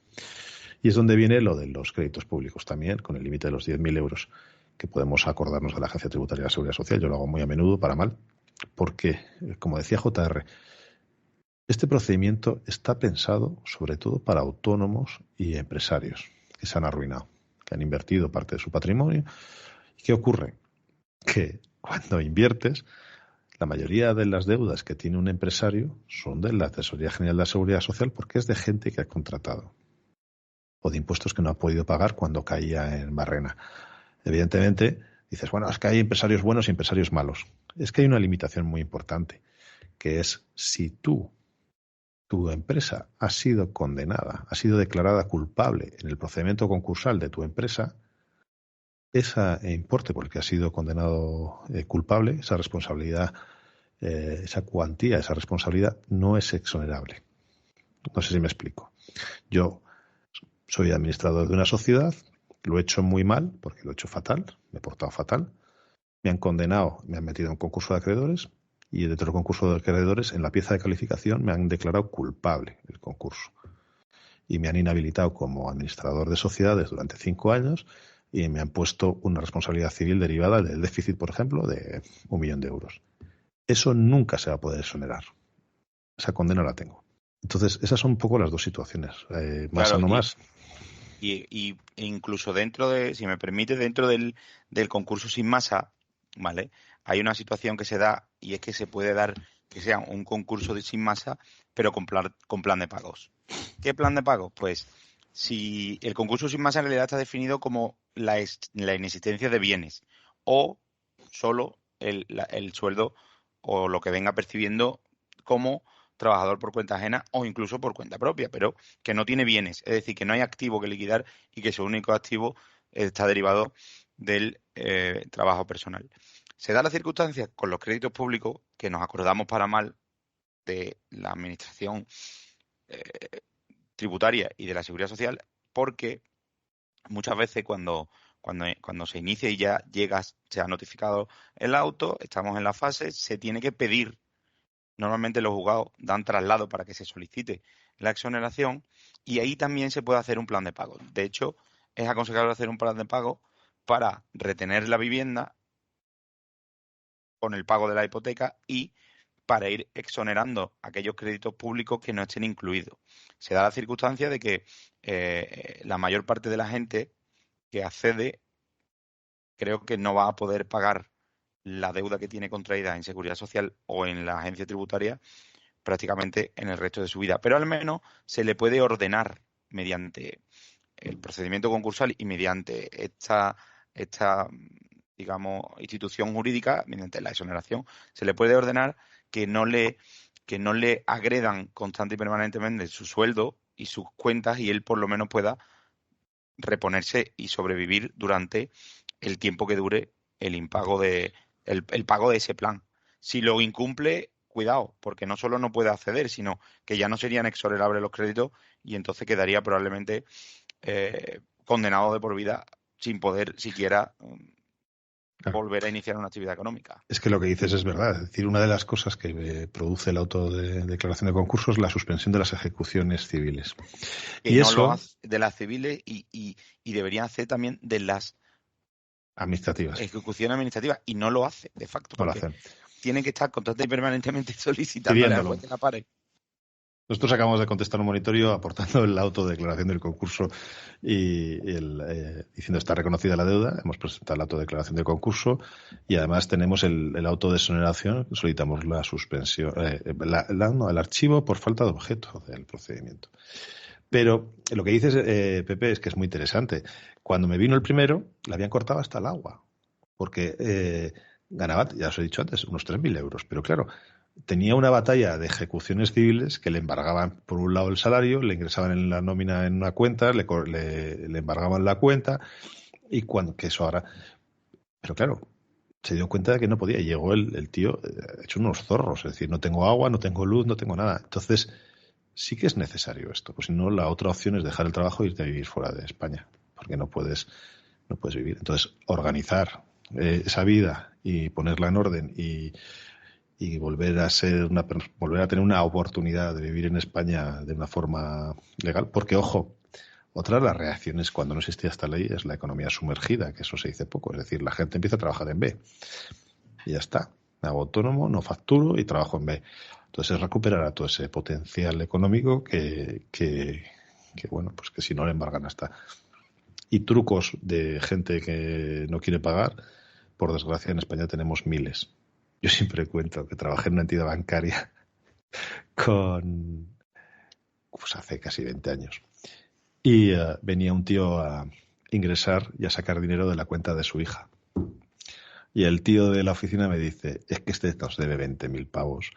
Y es donde viene lo de los créditos públicos también, con el límite de los 10.000 euros que podemos acordarnos de la Agencia Tributaria de la Seguridad Social. Yo lo hago muy a menudo para mal, porque, como decía JR, este procedimiento está pensado sobre todo para autónomos y empresarios que se han arruinado, que han invertido parte de su patrimonio. ¿Y qué ocurre? Que cuando inviertes, la mayoría de las deudas que tiene un empresario son de la Tesorería General de la Seguridad Social porque es de gente que ha contratado o de impuestos que no ha podido pagar cuando caía en Barrena. Evidentemente, dices, bueno, es que hay empresarios buenos y empresarios malos. Es que hay una limitación muy importante, que es si tu empresa ha sido condenada, ha sido declarada culpable en el procedimiento concursal de tu empresa, ese importe por el que ha sido condenado culpable, esa responsabilidad, esa cuantía, esa responsabilidad no es exonerable. No sé si me explico. Yo soy administrador de una sociedad, lo he hecho muy mal, porque lo he hecho fatal, me he portado fatal, me han condenado, me han metido en un concurso de acreedores, y dentro del concurso de acreedores, en la pieza de calificación, me han declarado culpable el concurso. Y me han inhabilitado como administrador de sociedades durante 5 años y me han puesto una responsabilidad civil derivada del déficit, por ejemplo, de 1 millón de euros. Eso nunca se va a poder exonerar. Esa condena la tengo. Entonces, esas son un poco las dos situaciones. Más o no más. Y incluso dentro de, si me permite, dentro del concurso sin masa, ¿vale? Hay una situación que se da y es que se puede dar que sea un concurso sin masa, pero con plan de pagos. ¿Qué plan de pagos? Pues si el concurso sin masa en realidad está definido como la inexistencia de bienes o solo el sueldo o lo que venga percibiendo como trabajador por cuenta ajena o incluso por cuenta propia, pero que no tiene bienes, es decir, que no hay activo que liquidar y que su único activo está derivado del trabajo personal. Se da la circunstancia con los créditos públicos que nos acordamos para mal de la administración tributaria y de la seguridad social, porque muchas veces cuando se inicia y ya se ha notificado el auto, estamos en la fase, se tiene que pedir. Normalmente los juzgados dan traslado para que se solicite la exoneración y ahí también se puede hacer un plan de pago. De hecho, es aconsejable hacer un plan de pago para retener la vivienda con el pago de la hipoteca y para ir exonerando aquellos créditos públicos que no estén incluidos. Se da la circunstancia de que la mayor parte de la gente que accede creo que no va a poder pagar la deuda que tiene contraída en Seguridad Social o en la agencia tributaria prácticamente en el resto de su vida. Pero al menos se le puede ordenar mediante el procedimiento concursal y mediante esta digamos, institución jurídica, mediante la exoneración, se le puede ordenar que no le agredan constante y permanentemente su sueldo y sus cuentas y él por lo menos pueda reponerse y sobrevivir durante el tiempo que dure el pago de ese plan. Si lo incumple, cuidado, porque no solo no puede acceder, sino que ya no serían exonerables los créditos y entonces quedaría probablemente condenado de por vida sin poder siquiera volver a iniciar una actividad económica. Es que lo que dices es verdad. Es decir, una de las cosas que produce el auto de declaración de concurso es la suspensión de las ejecuciones civiles. Y no eso lo hace de las civiles y deberían hacer también de las administrativas. Ejecuciones administrativas y no lo hace, de facto. No lo hacen. Tienen que estar constante y permanentemente solicitando a la juez de la pared. Nosotros acabamos de contestar un monitorio aportando el auto de declaración del concurso y diciendo está reconocida la deuda. Hemos presentado el auto de declaración del concurso y además tenemos el auto de exoneración. Solicitamos la suspensión, el archivo por falta de objeto del procedimiento. Pero lo que dices, Pepe, es que es muy interesante. Cuando me vino el primero, le habían cortado hasta el agua. Porque ganaba, ya os he dicho antes, unos 3.000 euros. Pero claro, tenía una batalla de ejecuciones civiles que le embargaban por un lado el salario, le ingresaban en la nómina en una cuenta, le embargaban la cuenta y que eso ahora... Pero claro, se dio cuenta de que no podía y llegó el tío hecho unos zorros. Es decir, no tengo agua, no tengo luz, no tengo nada. Entonces... sí que es necesario esto, pues si no, la otra opción es dejar el trabajo e irte a vivir fuera de España, porque no puedes vivir. Entonces, organizar esa vida y ponerla en orden y volver a tener una oportunidad de vivir en España de una forma legal, porque ojo, otra de las reacciones cuando no existía esta ley es la economía sumergida, que eso se dice poco, es decir, la gente empieza a trabajar en B y ya está. Me hago autónomo, no facturo y trabajo en B. Entonces es recuperar a todo ese potencial económico que bueno, pues que si no le embargan hasta. Y trucos de gente que no quiere pagar, por desgracia en España tenemos miles. Yo siempre cuento que trabajé en una entidad bancaria pues hace casi 20 años. Y venía un tío a ingresar y a sacar dinero de la cuenta de su hija. Y el tío de la oficina me dice, es que este nos debe 20.000 pavos,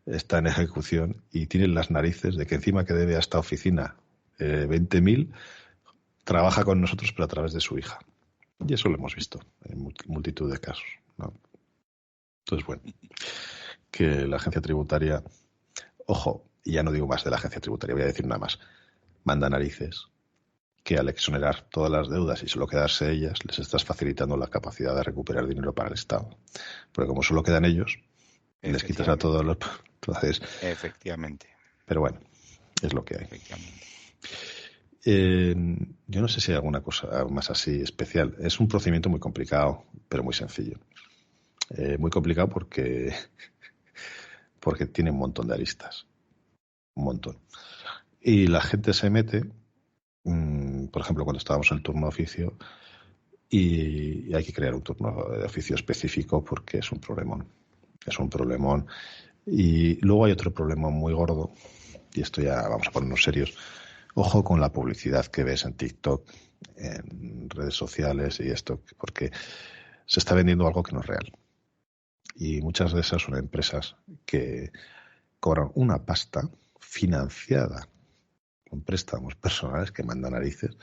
está en ejecución y tiene las narices de que encima que debe a esta oficina 20.000, trabaja con nosotros pero a través de su hija. Y eso lo hemos visto en multitud de casos, ¿no? Entonces, bueno, que la agencia tributaria, ojo, y ya no digo más de la agencia tributaria, voy a decir nada más, manda narices, que al exonerar todas las deudas y solo quedarse ellas, les estás facilitando la capacidad de recuperar dinero para el Estado. Porque como solo quedan ellos, les quitas a todos los... Entonces, efectivamente. Pero bueno, es lo que hay. Efectivamente. Yo no sé si hay alguna cosa más así especial. Es un procedimiento muy complicado, pero muy sencillo. Muy complicado porque tiene un montón de aristas. Un montón. Y la gente se mete... por ejemplo, cuando estábamos en el turno de oficio y hay que crear un turno de oficio específico porque es un problemón. Es un problemón. Y luego hay otro problema muy gordo, y esto ya vamos a ponernos serios. Ojo con la publicidad que ves en TikTok, en redes sociales y esto, porque se está vendiendo algo que no es real. Y muchas de esas son empresas que cobran una pasta financiada con préstamos personales que mandan narices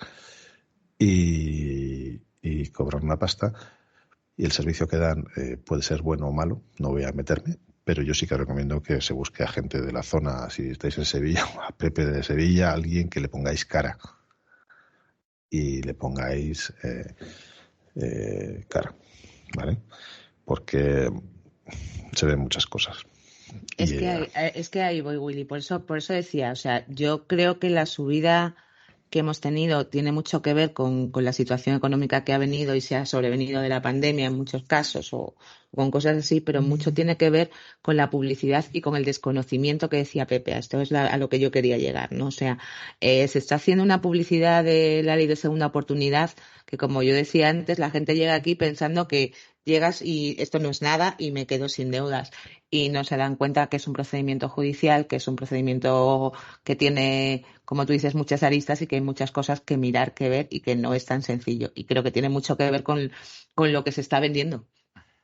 y cobran una pasta y el servicio que dan puede ser bueno o malo, no voy a meterme, pero yo sí que recomiendo que se busque a gente de la zona, si estáis en Sevilla, a Pepe de Sevilla, a alguien que le pongáis cara y le pongáis cara, ¿vale? Porque se ven muchas cosas. Es que ahí voy, Willy, por eso decía, o sea, yo creo que la subida que hemos tenido tiene mucho que ver con la situación económica que ha venido y se ha sobrevenido de la pandemia en muchos casos o con cosas así, pero mucho tiene que ver con la publicidad y con el desconocimiento que decía Pepe. Esto es a lo que yo quería llegar, ¿no? O sea, se está haciendo una publicidad de la ley de segunda oportunidad que, como yo decía antes, la gente llega aquí pensando que llegas y esto no es nada y me quedo sin deudas. Y no se dan cuenta que es un procedimiento judicial, que es un procedimiento que tiene, como tú dices, muchas aristas y que hay muchas cosas que mirar, que ver y que no es tan sencillo. Y creo que tiene mucho que ver con lo que se está vendiendo.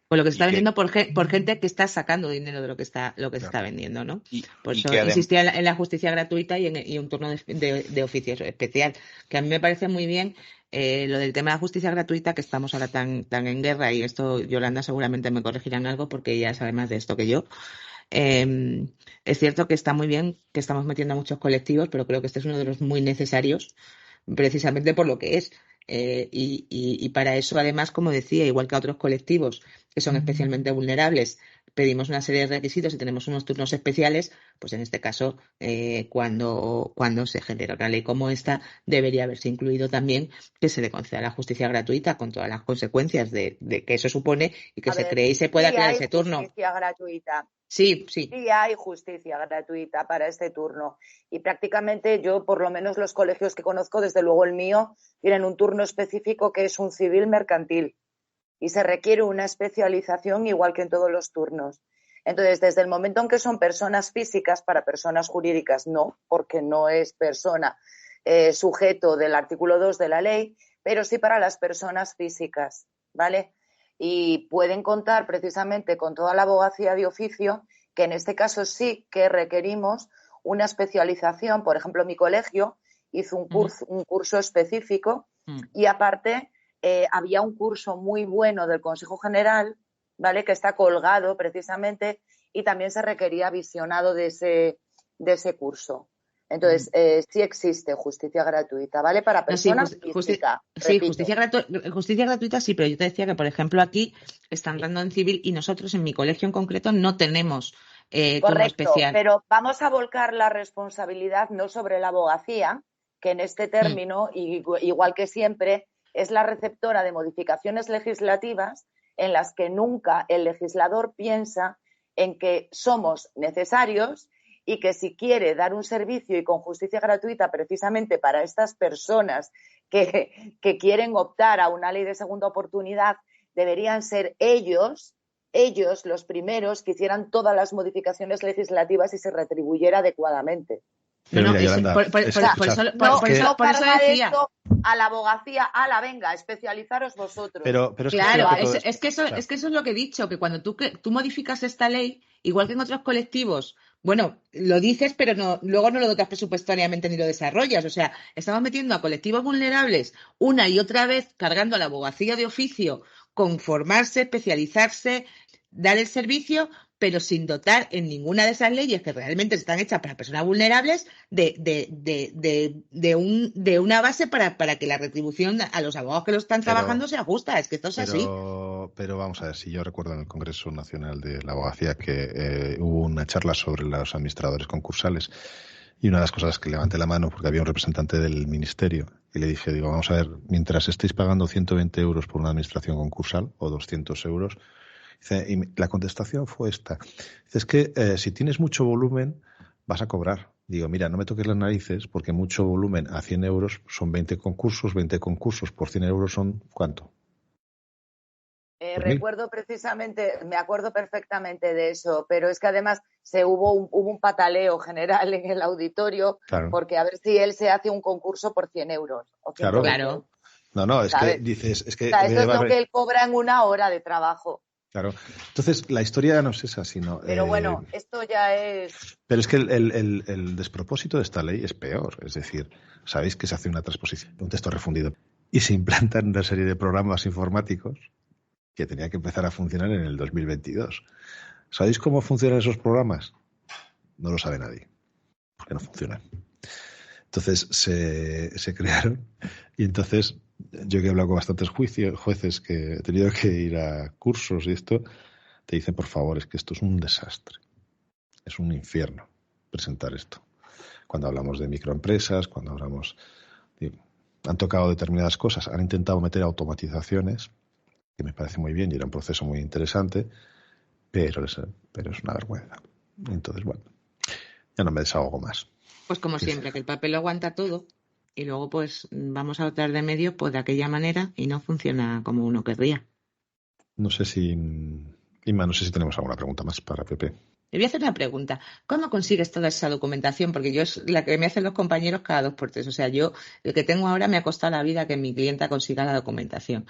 Con lo que se está vendiendo por gente que está sacando dinero de lo que se está vendiendo, ¿no? Por eso insistía en la justicia gratuita y un turno de oficio especial, que a mí me parece muy bien lo del tema de la justicia gratuita, que estamos ahora tan en guerra, y esto Yolanda seguramente me corregirán algo porque ella sabe más de esto que yo. Es cierto que está muy bien que estamos metiendo a muchos colectivos, pero creo que este es uno de los muy necesarios, precisamente por lo que es. Y para eso, además, como decía, igual que a otros colectivos que son especialmente vulnerables, pedimos una serie de requisitos y tenemos unos turnos especiales, pues en este caso, cuando se genera una ley como esta, debería haberse incluido también que se le conceda la justicia gratuita con todas las consecuencias de que eso supone y que se cree y se pueda crear ese turno. Justicia gratuita. Sí. Sí hay justicia gratuita para este turno y prácticamente yo, por lo menos los colegios que conozco, desde luego el mío, tienen un turno específico que es un civil mercantil y se requiere una especialización igual que en todos los turnos. Entonces, desde el momento en que son personas físicas, para personas jurídicas no, porque no es persona sujeto del artículo 2 de la ley, pero sí para las personas físicas, ¿vale? Y pueden contar precisamente con toda la abogacía de oficio, que en este caso sí que requerimos una especialización. Por ejemplo, mi colegio hizo un curso específico y aparte había un curso muy bueno del Consejo General, ¿vale?, que está colgado precisamente, y también se requería visionado de ese curso. Entonces, sí existe justicia gratuita, ¿vale? Para personas físicas. Sí, justicia gratuita sí, pero yo te decía que, por ejemplo, aquí están dando en civil y nosotros en mi colegio en concreto no tenemos turno especial. Pero vamos a volcar la responsabilidad no sobre la abogacía, que en este término, igual que siempre, es la receptora de modificaciones legislativas en las que nunca el legislador piensa en que somos necesarios y que si quiere dar un servicio y con justicia gratuita precisamente para estas personas que quieren optar a una ley de segunda oportunidad, deberían ser ellos los primeros que hicieran todas las modificaciones legislativas y se retribuyera adecuadamente. Pero mira, Yolanda, por eso decía esto a la abogacía, venga, especializaros vosotros. Pero claro, es que eso es lo que he dicho, que cuando tú modificas esta ley, igual que en otros colectivos, bueno, lo dices, pero luego no lo dotas presupuestariamente ni lo desarrollas. O sea, estamos metiendo a colectivos vulnerables una y otra vez, cargando a la abogacía de oficio con formarse, especializarse, dar el servicio, pero sin dotar en ninguna de esas leyes que realmente están hechas para personas vulnerables de una base para que la retribución a los abogados que lo están trabajando sea justa. Es que esto es así. Pero vamos a ver, si yo recuerdo en el Congreso Nacional de la Abogacía que hubo una charla sobre los administradores concursales y una de las cosas que levanté la mano porque había un representante del ministerio y le dije, vamos a ver, mientras estéis pagando 120 euros por una administración concursal o 200 euros, y la contestación fue esta. Es que si tienes mucho volumen vas a cobrar. Digo, mira, no me toques las narices porque mucho volumen a 100 euros son 20 concursos por 100 euros son ¿cuánto? Recuerdo precisamente, me acuerdo perfectamente de eso, pero es que además hubo un pataleo general en el auditorio, claro, porque a ver si él se hace un concurso por 100 euros. O claro. No, es ¿sabes? Que dices... Es que, o sea, esto es lo que él cobra en una hora de trabajo. Claro. Entonces, la historia no es esa, sino... Pero bueno, esto ya es... Pero es que el despropósito de esta ley es peor. Es decir, sabéis que se hace una transposición, un texto refundido, y se implantan una serie de programas informáticos que tenían que empezar a funcionar en el 2022. ¿Sabéis cómo funcionan esos programas? No lo sabe nadie, porque no funcionan. Entonces se crearon y entonces yo que he hablado con bastantes jueces que he tenido que ir a cursos y esto, te dicen, por favor, es que esto es un desastre. Es un infierno presentar esto. Cuando hablamos de microempresas, cuando hablamos... han tocado determinadas cosas, han intentado meter automatizaciones, que me parece muy bien y era un proceso muy interesante, pero es una vergüenza. Entonces, bueno, ya no me desahogo más. Pues como siempre, que el papel lo aguanta todo y luego pues vamos a tratar de medio pues de aquella manera y no funciona como uno querría. No sé si... Inma, no sé si tenemos alguna pregunta más para Pepe. Le voy a hacer una pregunta. ¿Cómo consigues toda esa documentación? Porque yo es la que me hacen los compañeros cada 2 por 3. O sea, yo, el que tengo ahora me ha costado la vida que mi clienta consiga la documentación.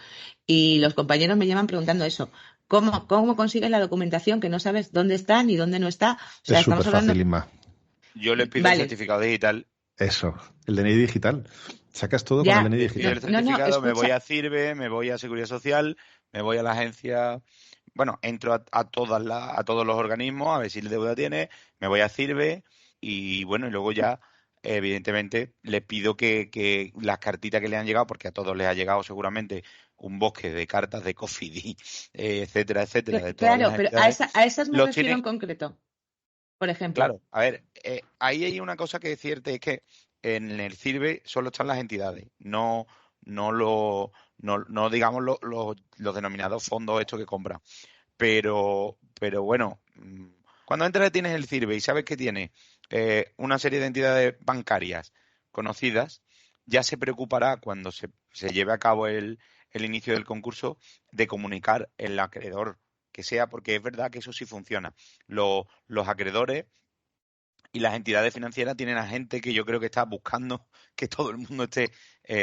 Y los compañeros me llevan preguntando eso. ¿Cómo consigues la documentación que no sabes dónde está ni dónde no está? O sea, es súper fácil, Inma. Yo le pido el certificado digital. Eso, el DNI digital. Sacas todo con el DNI digital. El certificado, me voy a CIRVE, me voy a Seguridad Social, me voy a la agencia... Bueno, entro a todos los organismos a ver si la deuda tiene, me voy a CIRVE y bueno, y luego ya, evidentemente, le pido que las cartitas que le han llegado, porque a todos les ha llegado seguramente un bosque de cartas de Cofidis, etcétera, etcétera. De todas claro, pero a esas me refiero en concreto. Por ejemplo. Claro, a ver, ahí hay una cosa que es cierta, es que en el CIRVE solo están las entidades, no digamos los denominados fondos estos que compran. Pero bueno, cuando entras tienes el CIRVE y sabes que tiene una serie de entidades bancarias conocidas, ya se preocupará cuando se lleve a cabo el inicio del concurso de comunicar el acreedor que sea, porque es verdad que eso sí funciona. Los acreedores y las entidades financieras tienen a gente que yo creo que está buscando que todo el mundo esté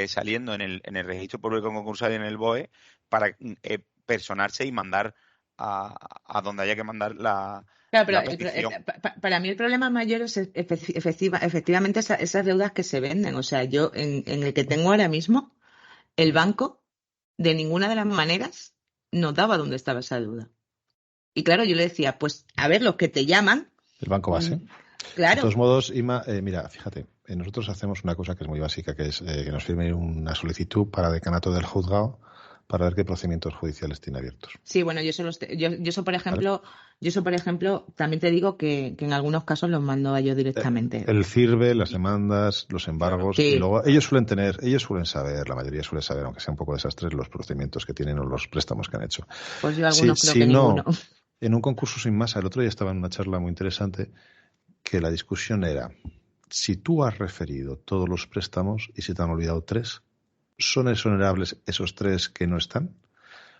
saliendo en el registro público concursal y en el BOE para personarse y mandar a donde haya que mandar la petición. Para mí el problema mayor es efectivamente esas deudas que se venden. O sea, yo en el que tengo ahora mismo, el banco de ninguna de las maneras nos daba dónde estaba esa deuda. Y claro, yo le decía, pues a ver, los que te llaman... El banco base. Claro. De todos modos, Inma, mira, fíjate, nosotros hacemos una cosa que es muy básica, que es que nos firmen una solicitud para decanato del juzgado para ver qué procedimientos judiciales tiene abiertos. Sí, bueno, yo eso por ejemplo, también te digo que en algunos casos los mando a ellos directamente. El CIRVE, las demandas, los embargos, sí. Y luego ellos suelen saber, la mayoría suele saber, aunque sea un poco desastres, los procedimientos que tienen o los préstamos que han hecho. Pues yo algunos creo que ninguno. En un concurso sin masa, el otro día estaba en una charla muy interesante que la discusión era, si tú has referido todos los préstamos y se te han olvidado 3, ¿son exonerables esos 3 que no están?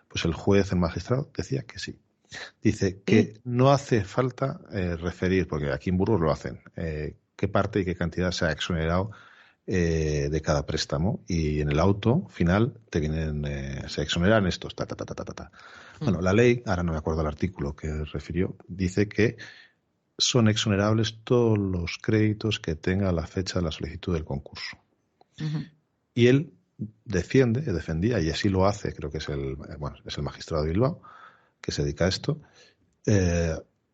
Pues el juez, el magistrado, decía que sí. Dice que no hace falta referir, porque aquí en Burgos lo hacen, qué parte y qué cantidad se ha exonerado de cada préstamo, y en el auto final te vienen, se exoneran estos, Bueno, la ley, ahora no me acuerdo el artículo que refirió, dice que son exonerables todos los créditos que tenga a la fecha de la solicitud del concurso. Uh-huh. Y él defendía, y así lo hace, creo que es el magistrado de Bilbao, que se dedica a esto,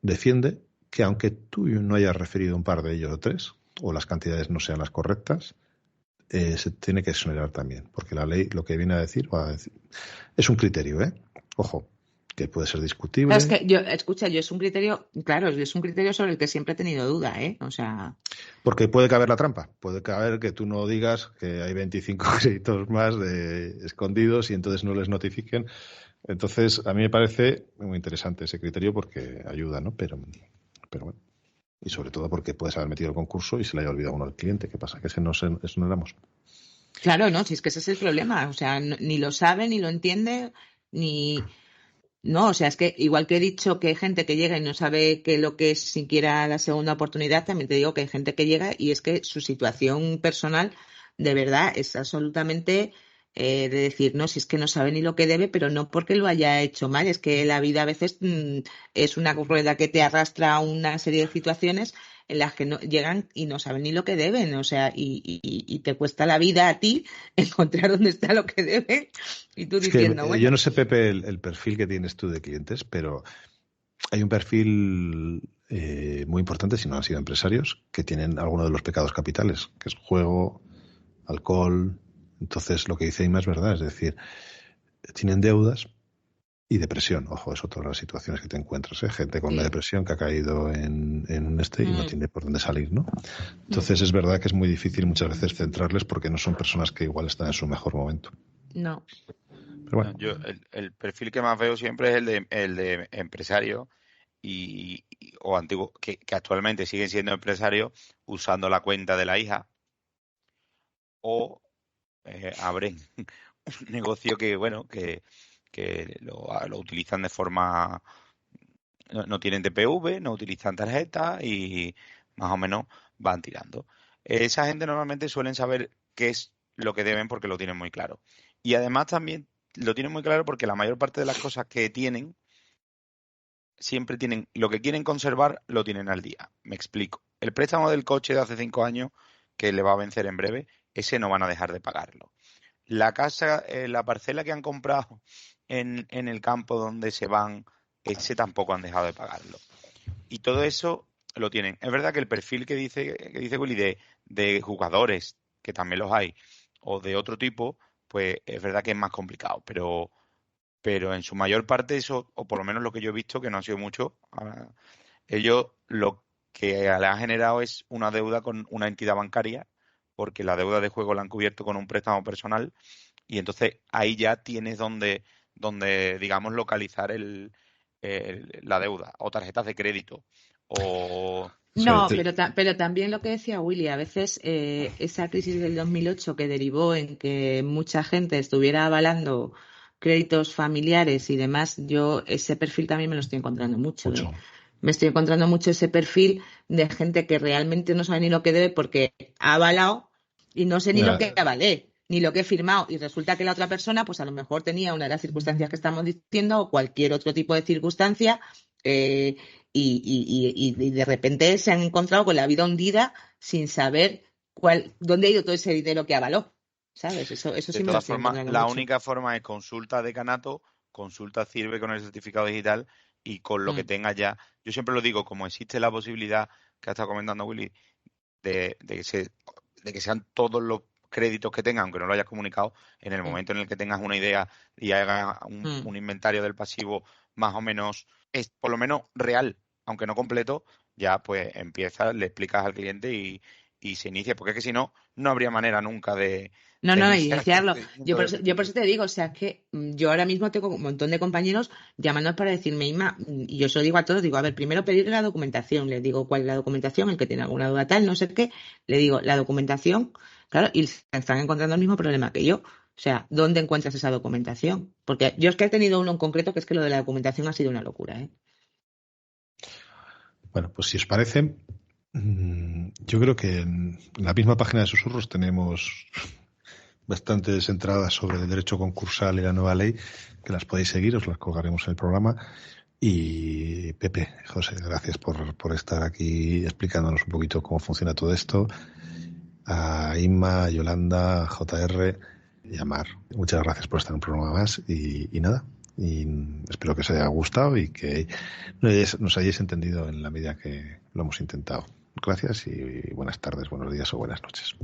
defiende que aunque tú no hayas referido un par de ellos o 3, o las cantidades no sean las correctas, se tiene que exonerar también, porque la ley lo que viene a decir, es un criterio, ojo, que puede ser discutible. Es que yo es un criterio, claro, es un criterio sobre el que siempre he tenido duda, o sea... Porque puede caber la trampa, puede caber que tú no digas que hay 25 créditos más escondidos y entonces no les notifiquen. Entonces, a mí me parece muy interesante ese criterio porque ayuda, ¿no? Pero bueno. Y sobre todo porque puedes haber metido el concurso y se le haya olvidado uno al cliente. ¿Qué pasa? Que eso no éramos. Claro, no, si es que ese es el problema. O sea, ni lo sabe, ni lo entiende, ni... No, o sea, es que igual que he dicho que hay gente que llega y no sabe qué lo que es siquiera la segunda oportunidad, también te digo que hay gente que llega y es que su situación personal de verdad es absolutamente de decir, no, si es que no sabe ni lo que debe, pero no porque lo haya hecho mal, es que la vida a veces es una rueda que te arrastra a una serie de situaciones en las que no llegan y no saben ni lo que deben, o sea, y te cuesta la vida a ti encontrar dónde está lo que deben y tú diciendo, bueno. Yo no sé, Pepe, el perfil que tienes tú de clientes, pero hay un perfil muy importante, si no han sido empresarios, que tienen alguno de los pecados capitales, que es juego, alcohol. Entonces, lo que dice Inma es verdad, es decir, tienen deudas y depresión. Ojo, es otra de las situaciones que te encuentras, ¿eh? Gente con la depresión que ha caído en un y no tiene por dónde salir, ¿no? Entonces, es verdad que es muy difícil muchas veces centrarles porque no son personas que igual están en su mejor momento. No. Pero bueno. Yo, el perfil que más veo siempre es el de empresario o antiguo, que actualmente siguen siendo empresarios usando la cuenta de la hija o abren un negocio que, bueno, que lo utilizan de forma... No tienen TPV, no utilizan tarjeta y más o menos van tirando. Esa gente normalmente suelen saber qué es lo que deben porque lo tienen muy claro. Y además también lo tienen muy claro porque la mayor parte de las cosas que tienen siempre tienen, lo que quieren conservar lo tienen al día. Me explico. El préstamo del coche de hace 5 años, que le va a vencer en breve, ese no van a dejar de pagarlo. La casa, la parcela que han comprado en el campo donde se van, ese tampoco han dejado de pagarlo. Y todo eso lo tienen. Es verdad que el perfil que dice Willy de jugadores, que también los hay, o de otro tipo, pues es verdad que es más complicado, pero en su mayor parte eso, o por lo menos lo que yo he visto, que no ha sido mucho, ellos lo que le han generado es una deuda con una entidad bancaria, porque la deuda de juego la han cubierto con un préstamo personal, y entonces ahí ya tienes donde digamos, localizar la deuda, o tarjetas de crédito, o... No, pero también lo que decía Willy, a veces esa crisis del 2008 que derivó en que mucha gente estuviera avalando créditos familiares y demás, yo ese perfil también me lo estoy encontrando mucho. Me estoy encontrando mucho ese perfil de gente que realmente no sabe ni lo que debe porque ha avalado y no sé ni lo que avalé, ni lo que he firmado. Y resulta que la otra persona, pues a lo mejor tenía una de las circunstancias que estamos diciendo o cualquier otro tipo de circunstancia y de repente se han encontrado con la vida hundida sin saber dónde ha ido todo ese dinero que avaló. ¿Sabes? Eso sí me lo estoy encontrando la mucho. única forma es consulta decanato, consulta sirve con el certificado digital y con lo que tenga ya. Yo siempre lo digo, como existe la posibilidad que ha estado comentando Willy, de que sean todos los créditos que tengan, aunque no lo hayas comunicado, en el momento en el que tengas una idea y hagas un inventario del pasivo más o menos, es por lo menos real, aunque no completo, ya pues empiezas, le explicas al cliente y se inicia, porque es que si no, no habría manera nunca de... No, iniciarlo. Yo por eso te digo, o sea, es que yo ahora mismo tengo un montón de compañeros llamándonos para decirme, Inma, y yo se lo digo a todos, digo, a ver, primero pedirle la documentación, les digo cuál es la documentación, el que tiene alguna duda tal, no sé qué, le digo la documentación, claro, y se están encontrando el mismo problema que yo. O sea, ¿dónde encuentras esa documentación? Porque yo es que he tenido uno en concreto que es que lo de la documentación ha sido una locura, ¿eh? Bueno, pues si os parece, yo creo que en la misma página de Susurros tenemos bastantes entradas sobre el derecho concursal y la nueva ley, que las podéis seguir, os las colgaremos en el programa. Y Pepe, José, gracias por estar aquí explicándonos un poquito cómo funciona todo esto. A Inma, Yolanda, JR y a Mar, muchas gracias por estar en un programa más y nada. Y espero que os haya gustado y que nos hayáis entendido en la medida que lo hemos intentado. Gracias y buenas tardes, buenos días o buenas noches.